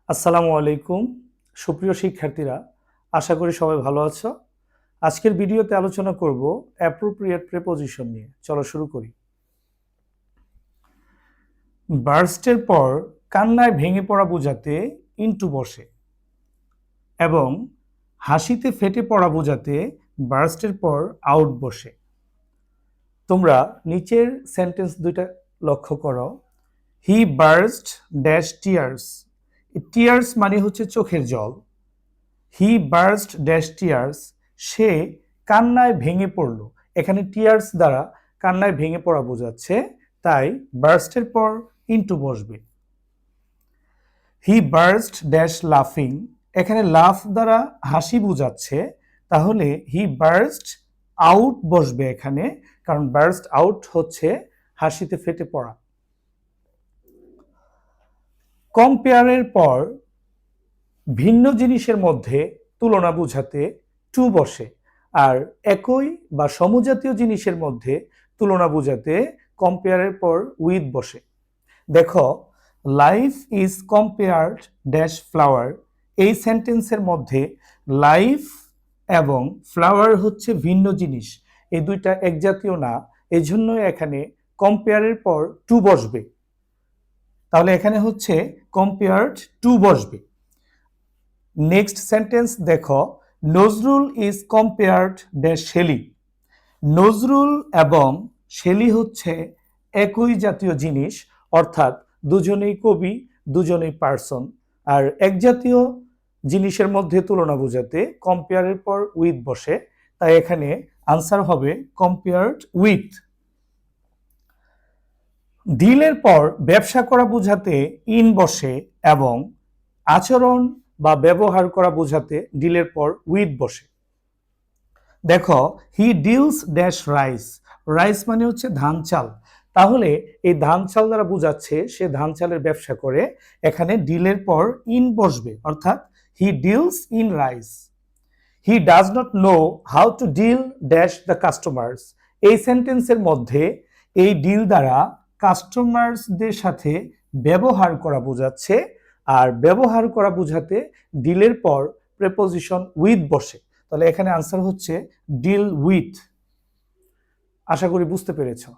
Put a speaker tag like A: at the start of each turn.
A: আসসালামু আলাইকুম সুপ্রিয় শিক্ষার্থীরা, আশা করি সবাই ভালো আছো। আজকের ভিডিওতে আলোচনা করব অ্যাপ্রোপ্রিয়েট প্রিপোজিশন নিয়ে। চলো শুরু করি। বার্স্টের পর কান্নায় ভেঙে পড়া বোঝাতে ইনটু বসে এবং হাসিতে ফেটে পড়া বোঝাতে বার্স্টের পর আউট বসে। তোমরা নিচের সেন্টেন্স দুইটা লক্ষ্য করো। হি বার্স্ট ড্যাশ টিয়ার্স। টিয়ার্স মানে হচ্ছে চোখের জল। হি বার্স্ট ড্যাশ টিয়ার্স, সে কান্নায় ভেঙে পড়ল। এখানে টিয়ার্স দ্বারা কান্নায় ভেঙে পড়া বোঝাচ্ছে, তাই বার্স্টের পর ইনটু বসবে। হি বার্স্ট ড্যাশ লাফিং, এখানে লাফ দ্বারা হাসি বোঝাচ্ছে, তাহলে হি বার্স্ট আউট বসবে এখানে, কারণ বার্স্ট আউট হচ্ছে হাসিতে ফেটে পড়া। কম্পেয়ারের পর ভিন্ন জিনিসের মধ্যে তুলনা বোঝাতে টু বসে, আর একই বা সমজাতীয় জিনিসের মধ্যে তুলনা বোঝাতে কম্পেয়ারের পর উইথ বসে। দেখো, life is compared dash flower, এই সেন্টেন্সের মধ্যে লাইফ এবং ফ্লাওয়ার হচ্ছে ভিন্ন জিনিস, এই দুইটা এক জাতীয় না, এজন্য এখানে কম্পেয়ারের পর টু বসবে। তাহলে এখানে হচ্ছে কম্পেয়ার্ড টু বসবে। নেক্সট সেন্টেন্স দেখো, Nazrul is compared dash Shelley. Nazrul এবং শেলি হচ্ছে একই জাতীয় জিনিস, অর্থাৎ দুজনেই কবি, দুজনেই পার্সন, আর এক জাতীয় জিনিসের মধ্যে তুলনা বোঝাতে কম্পেয়ারের পর উইথ বসে, তাই এখানে আনসার হবে কম্পেয়ার্ড উইথ। ডিলের পর ব্যবসা করা বোঝাতে ইন বসে এবং আচরণ বা ব্যবহার করা বোঝাতে ডিলের পর উইথ বসে। দেখো, he deals dash rice. Rice মানে হচ্ছে ধান চাল, তাহলে এই ধান চাল দ্বারা বোঝাচ্ছে সে ধান চালের ব্যবসা করে, এখানে ডিলের পর ইন বসবে, অর্থাৎ he deals in rice. He does not know how to deal dash the customers, এই সেন্টেন্সের মধ্যে এই ডিল দ্বারা কাস্টমার্সদের সাথে ব্যবহার করা বোঝাচ্ছে, আর ব্যবহার করা বোঝাতে ডিলের পর প্রিপোজিশন উইথ বসে, তাহলে এখানে আনসার হচ্ছে ডিল উইথ। আশা করি বুঝতে পেরেছো।